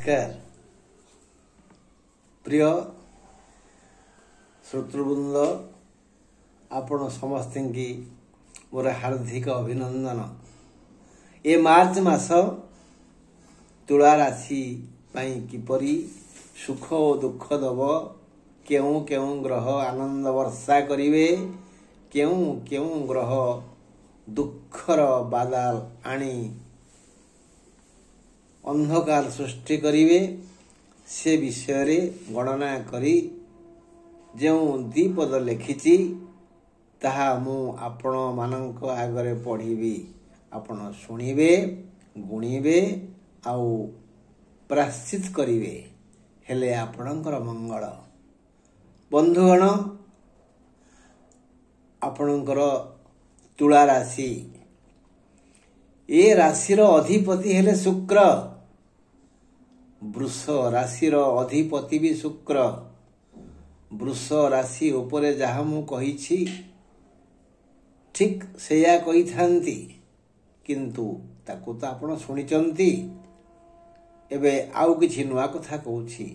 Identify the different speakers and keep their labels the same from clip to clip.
Speaker 1: नमस्कार प्रिय श्रोतृवृंद आपण समस्त की मोर हार्दिक अभिनंदन। ए मार्च मास तुला राशि पाई किपरि सुख और दुख दब, केउं केउं ग्रह आनंद वर्षा करिवे, केउं केउं ग्रह दुखर बादल आनी अंधकार सृष्टि करिवे, से विषय रे गणना करी जो दीपद लिखिछि ताहा मु आपण मानक आगरे पढ़िबी। आपण शुणिबे, गुणिबे आउ प्राश्चित करिवे, हेले आपणकर मंगल। बंधुगण, आपणकर तुला राशि, ए राशिर अधिपति हेले शुक्र। वृष राशिर अधिपति भी शुक्र। वृष राशि उपरे जहा मु कहिछि ठीक सेया कहि थांती, किंतु ताकू तो आपण सुनिचंती। एबे आउ किछि नुआ कथा कहूछि।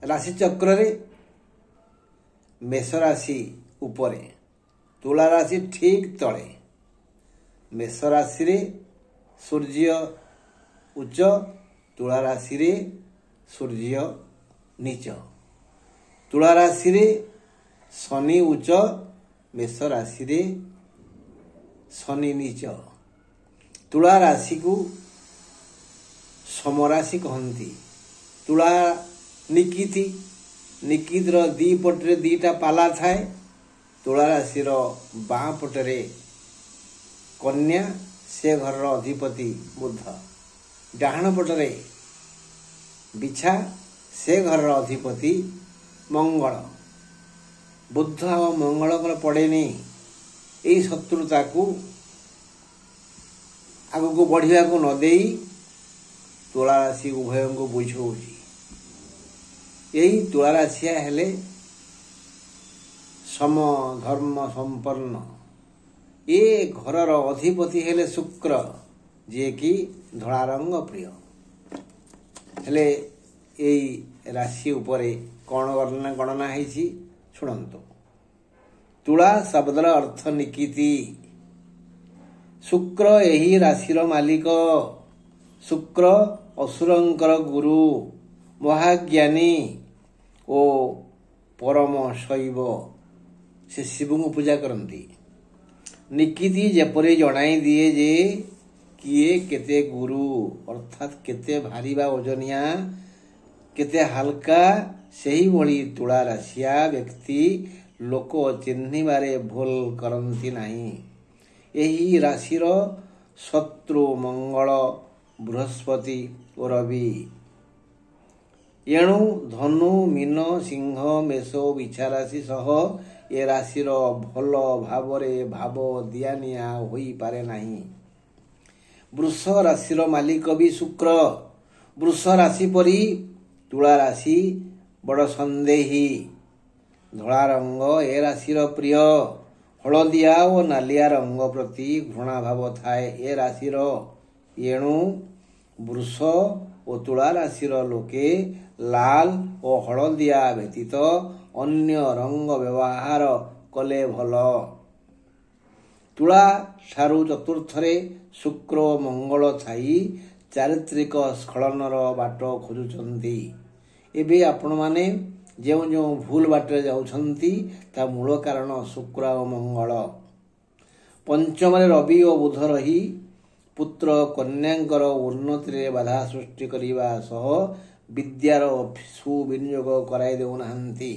Speaker 1: राशि चक्र रे मेष राशि उपरे, तुला राशि ठीक तले। मेष राशि रे सूर्य उच्च, तुला राशि रे सूर्य नीच। तुला राशि रे शनि उच्च, मेष राशि रे शनि नीच। तुला राशि को समराशि कहती। तुला निकिति, निकितर दी पटरे दीटा पाला थाए। तुला राशि बाँ पटरे कन्या, से घर अधिपति बुध। डाहाण पटरे बिछा, से घर अधिपति मंगल। बुध और मंगल पड़ेनी। यही शत्रुता को आग को बढ़िया को न दे तुला राशि उभय को बुझाऊँगी। यही तुला राशिया हेले सम धर्म संपन्न। ये घरर अधिपति हेले शुक्र, जे कि धड़ा रंग प्रिय। हेले यही राशि उपरे कौन गणना है शुणु। तुला शब्दर अर्थ निकिति। शुक्र यही राशिर मालिक। शुक्र असुरंकर गुरु, महाज्ञानी ओ परम शैव। से शिव को पूजा करती। निकिति जेपरि जणाई दिए जे किए केते गुरु, अर्थात केते भारी बा ओजनिया, केते हल्का। सही भली तुला राशिया व्यक्ति लोक चिन्हिबारे भूल करती नहीं। यही राशिर शत्रु मंगल, बृहस्पति और रवि। एणु धनु, मीन, सिंह, मेष, बिछा राशि सह ए राशिर भल भावरे भाव दियानिया होई पारे नहीं। वृष राशिर मालिक भी शुक्र। वृष राशि परी तुला राशि बड़ संदेही। धड़ा रंग ए राशिर प्रिय। हलदिया और नालिया रंग प्रति घृणा भाव थाए ए राशिर। एणु वृष और तुला राशिर लोके लाल और हलदिया व्यतीत अन्य रंग व्यवहार कले भल। तुला ठारू चतुर्थरे शुक्र मंगल थाई चारित्रिक स्खलनर बाट खोजुचंती। एबे आपण माने जो जो भूल बाटे जाउछंती ता मूल कारण शुक्र और मंगल। पंचमरे रवि और बुध रही पुत्र कन्यांकर उन्नति रे बाधा सृष्टि करिवा सह विद्यार सुविनियोग कराई देउनाहंती।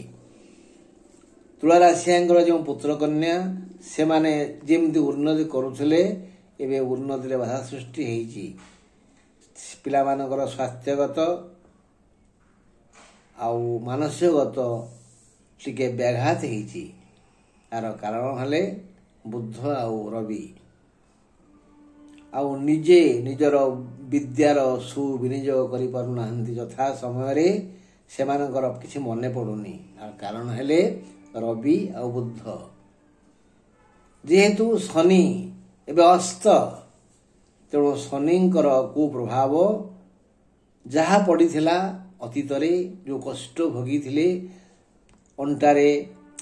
Speaker 1: तुला राशियांकर जो पुत्र कन्या से माने जेमती उन्नति करुथिले, एबे उन्नति रे बाधा सृष्टि हेइची। पिला मानकर स्वास्थ्यगत आउ मानसिकगत टिके व्याघात हेइची। यार कारण हेले बुध आउ रवि। आउ निजे निजर विद्यार सुविनियोग करि पारुनाहंती यथा समय रे सेमानकर किछि मने पडुनी। कारण हेले रवि आ बुध। जेहेतु शनि एबे अस्त, ତେଣୁ ଶନିଙ୍କର କୁପ୍ରଭାବ ଯାହା ପଡ଼ିଥିଲା ଅତୀତରେ, ଯେଉଁ କଷ୍ଟ ଭୋଗିଥିଲେ ଅଣ୍ଟାରେ,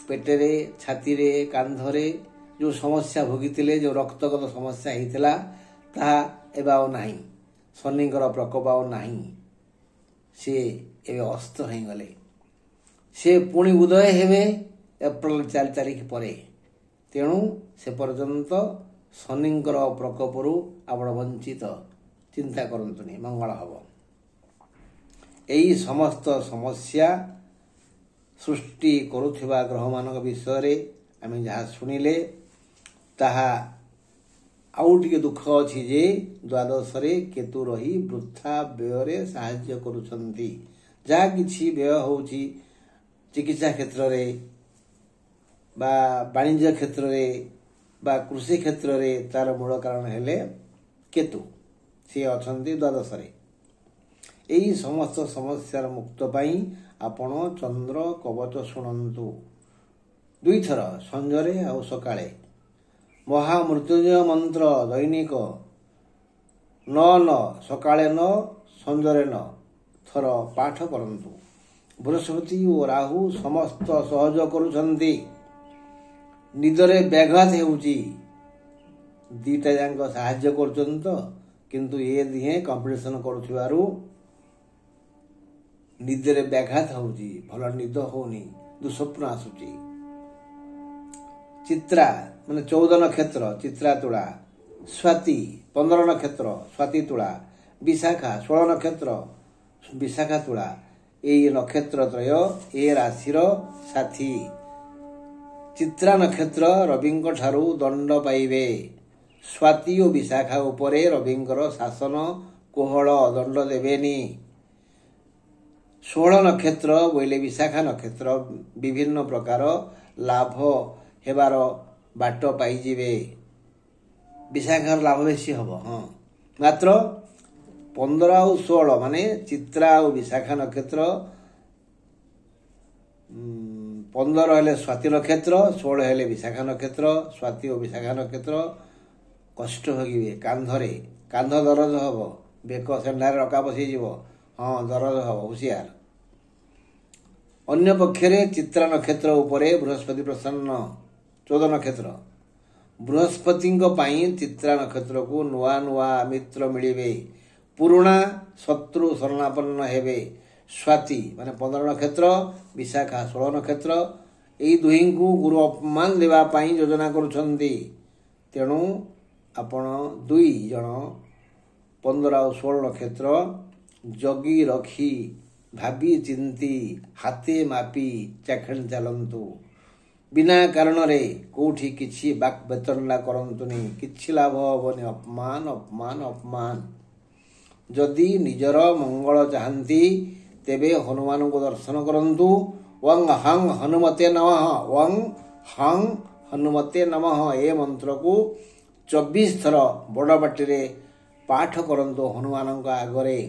Speaker 1: ପେଟରେ, ଛାତିରେ, କାନ୍ଧରେ ଯେଉଁ ସମସ୍ୟା ଭୋଗିଥିଲେ, ଯେଉଁ ରକ୍ତଗତ ସମସ୍ୟା ହେଇଥିଲା, ତାହା ଏବେ ଆଉ ନାହିଁ। ଶନିଙ୍କର ପ୍ରକୋପ ଆଉ ନାହିଁ। ସେ ଏବେ ଅସ୍ତ ହୋଇଗଲେ। ସେ ପୁଣି ଉଦୟ ହେବେ ଏପ୍ରିଲ 4 ତାରିଖ ପରେ। ତେଣୁ ସେ ପର୍ଯ୍ୟନ୍ତ ଶନିଙ୍କର ପ୍ରକୋପରୁ ଆପଣ ବଞ୍ଚିତ। ଚିନ୍ତା କରନ୍ତୁନି, ମଙ୍ଗଳ ହେବ। ଏହି ସମସ୍ତ ସମସ୍ୟା ସୃଷ୍ଟି କରୁଥିବା ଗ୍ରହମାନଙ୍କ ବିଷୟରେ ଆମେ ଯାହା ଶୁଣିଲେ, ତାହା ଆଉ ଟିକେ ଦୁଃଖ ଅଛି ଯେ ଦ୍ୱାଦଶରେ କେତୁ ରହି ବୃଥା ବ୍ୟୟରେ ସାହାଯ୍ୟ କରୁଛନ୍ତି। ଯାହା କିଛି ବ୍ୟୟ ହେଉଛି ଚିକିତ୍ସା କ୍ଷେତ୍ରରେ ବା ବାଣିଜ୍ୟ କ୍ଷେତ୍ରରେ ବା କୃଷି କ୍ଷେତ୍ରରେ, ତାର ମୂଳ କାରଣ ହେଲେ କେତୁ। ସିଏ ଅଛନ୍ତି ଦ୍ୱାଦଶରେ। ଏହି ସମସ୍ତ ସମସ୍ୟାର ମୁକ୍ତ ପାଇଁ ଆପଣ ଚନ୍ଦ୍ର କବଚ ଶୁଣନ୍ତୁ 2 ଥର, ସଞ୍ଜରେ ଆଉ ସକାଳେ। ମହାମୃତ୍ୟୁଞ୍ଜୟ ମନ୍ତ୍ର ଦୈନିକ 9 ସକାଳେ 9 ସଞ୍ଜରେ 9 ଥର ପାଠ କରନ୍ତୁ। ବୃହସ୍ପତି ଓ ରାହୁ ସମସ୍ତ ସହଯୋଗ କରୁଛନ୍ତି। ନିଦରେ ବ୍ୟାଘାତ ହେଉଛି। 2ଟା ଯାକ ସାହାଯ୍ୟ କରୁଛନ୍ତି ତ, କିନ୍ତୁ ଏ ଦିହେଁ କମ୍ପିଟିସନ କରୁଥିବାରୁ ନିଦରେ ବ୍ୟାଘାତ ହେଉଛି। ଭଲ ନିଦ ହଉନି, ଦୁଃସ୍ୱପ୍ନ ଆସୁଛି। ଚିତ୍ରା ମାନେ 14 ନକ୍ଷତ୍ର, ଚିତ୍ରା ତୁଳା। ସ୍ୱାତି 15 ନକ୍ଷତ୍ର, ସ୍ୱାତି ତୁଳା। ବିଶାଖା 16 ନକ୍ଷତ୍ର, ବିଶାଖା ତୁଳା। ଏହି ନକ୍ଷତ୍ର ତ୍ରୟ ଏ ରାଶିର ସାଥୀ। ଚିତ୍ରା ନକ୍ଷତ୍ର ରବିଙ୍କ ଠାରୁ ଦଣ୍ଡ ପାଇବେ। ସ୍ୱାତି ଓ ବିଶାଖା ଉପରେ ରବିଙ୍କର ଶାସନ କୋହଳ, ଦଣ୍ଡ ଦେବେନି। 16 ନକ୍ଷତ୍ର ବୋଇଲେ ବିଶାଖା ନକ୍ଷତ୍ର ବିଭିନ୍ନ ପ୍ରକାର ଲାଭ ହେବାର ବାଟ ପାଇଯିବେ। ବିଶାଖାର ଲାଭ ବେଶୀ ହବ। ମାତ୍ର 15 ଆଉ 16 ମାନେ ଚିତ୍ରା ଆଉ ବିଶାଖା ନକ୍ଷତ୍ର, 15 ହେଲେ ସ୍ୱାତି ନକ୍ଷତ୍ର, 16 ହେଲେ ବିଶାଖା ନକ୍ଷତ୍ର। ସ୍ୱାତି ଓ ବିଶାଖା ନକ୍ଷତ୍ର କଷ୍ଟ ଭୋଗିବେ। କାନ୍ଧରେ, କାନ୍ଧ ଦରଜ ହବ। ବେକ ସେଣ୍ଡାରେ ରକା ବସିଯିବ। ଦରଜ ହବ, ହୁସିଆର। ଅନ୍ୟ ପକ୍ଷରେ ଚିତ୍ରା ନକ୍ଷତ୍ର ଉପରେ ବୃହସ୍ପତି ପ୍ରସନ୍ନ। 14 ନକ୍ଷତ୍ର ବୃହସ୍ପତିଙ୍କ ପାଇଁ ଚିତ୍ରା ନକ୍ଷତ୍ରକୁ ନୂଆ ନୂଆ ମିତ୍ର ମିଳିବେ। ପୁରୁଣା ଶତ୍ରୁ ଶରଣାପନ୍ନ ହେବେ। ସ୍ୱାତି ମାନେ 15 ନକ୍ଷତ୍ର, ବିଶାଖା 16 ନକ୍ଷତ୍ର, ଏହି ଦୁହିଁଙ୍କୁ ଗୁରୁ ଅପମାନ ଦେବା ପାଇଁ ଯୋଜନା କରୁଛନ୍ତି। ତେଣୁ ଆପଣ 2 ଜଣ 15 ଆଉ 16 ନକ୍ଷତ୍ର ଜଗି ରଖି ଭାବି ଚିନ୍ତି ହାତେ ମାପି ଚାଖେଣ୍ଡ ଚାଲନ୍ତୁ। ବିନା କାରଣରେ କୋଉଠି କିଛି ବାକ୍ ବେତଣ୍ଡା କରନ୍ତୁନି। କିଛି ଲାଭ ହବନି। ଅପମାନ ଅପମାନ ଅପମାନ। ଯଦି ନିଜର ମଙ୍ଗଳ ଚାହାନ୍ତି ତେବେ ହନୁମାନଙ୍କୁ ଦର୍ଶନ କରନ୍ତୁ। ଓଂ ହଂ ହନୁମତେ ନମଃ, ଓଂ ହଂ ହନୁମତେ ନମଃ ଏ ମନ୍ତ୍ରକୁ 24 ଥର ବଡ଼ ପାଟିରେ ପାଠ କରନ୍ତୁ ହନୁମାନଙ୍କ ଆଗରେ।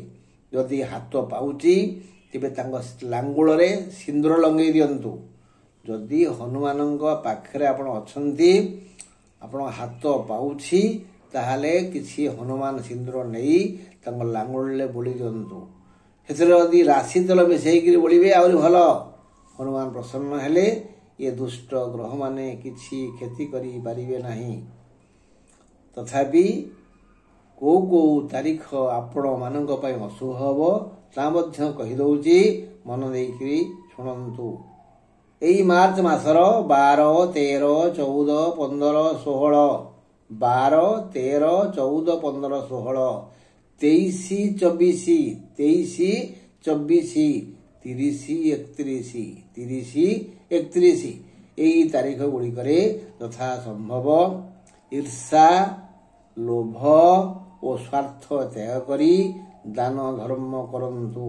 Speaker 1: ଯଦି ହାତ ପାଉଛି ତେବେ ତାଙ୍କ ଲାଙ୍ଗୁଳରେ ସିନ୍ଦୁର ଲଙ୍ଗେଇ ଦିଅନ୍ତୁ। ଯଦି ହନୁମାନଙ୍କ ପାଖରେ ଆପଣ ଅଛନ୍ତି, ଆପଣଙ୍କ ହାତ ପାଉଛି, ତାହେଲେ କିଛି ହନୁମାନ ସିନ୍ଦୁର ନେଇ ତାଙ୍କ ଲାଙ୍ଗୁଳରେ ବୋଳି ଦିଅନ୍ତୁ। ସେଥିରେ ଯଦି ରାଶି ତେଲ ମିଶାଇକିରି ବୋଳିବେ ଆହୁରି ଭଲ। ହନୁମାନ ପ୍ରସନ୍ନ ହେଲେ ଏ ଦୁଷ୍ଟ ଗ୍ରହମାନେ କିଛି କ୍ଷତି କରିପାରିବେ ନାହିଁ। ତଥାପି କୋଉ ତାରିଖ ଆପଣମାନଙ୍କ ପାଇଁ ଅଶୁଭ ହେବ ତା ମଧ୍ୟ କହିଦେଉଛି, ମନ ଦେଇକରି ଶୁଣନ୍ତୁ। ଏଇ ମାର୍ଚ୍ଚ ମାସର 12, 13, 14, 15, 16, 12, 13, 14, 15, 16, 23, 24, 23, 24, 30, 31, 30, 31 ଏହି ତାରିଖ ଗୁଡ଼ିକରେ ଯଥା ସମ୍ଭବ ଈର୍ଷା, ଲୋଭ ଓ ସ୍ୱାର୍ଥ ତ୍ୟାଗ କରି ଦାନ ଧର୍ମ କରନ୍ତୁ।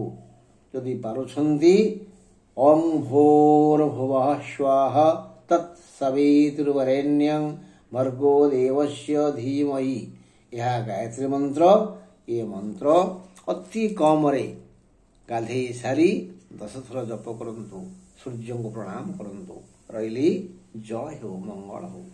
Speaker 1: ଯଦି ପାରୁଛନ୍ତି ଓଂ ଭୂର୍ଭୁବଃ ସ୍ୱାଃ ତତ୍ସବିତୁର୍ବରେଣ୍ୟଂ ଭର୍ଗୋ ଦେବସ୍ୟ ଧୀମହି, ଏହା ଗାୟତ୍ରୀ ମନ୍ତ୍ର। ଏ ମନ୍ତ୍ର ଅତି କମରେ ଗାଧେଇ ସାରି 10 ଥର ଜପ କରନ୍ତୁ। ସୂର୍ଯ୍ୟଙ୍କୁ ପ୍ରଣାମ କରନ୍ତୁ। ରହିଲି। ଜୟ ହେଉ, ମଙ୍ଗଳ ହେଉ।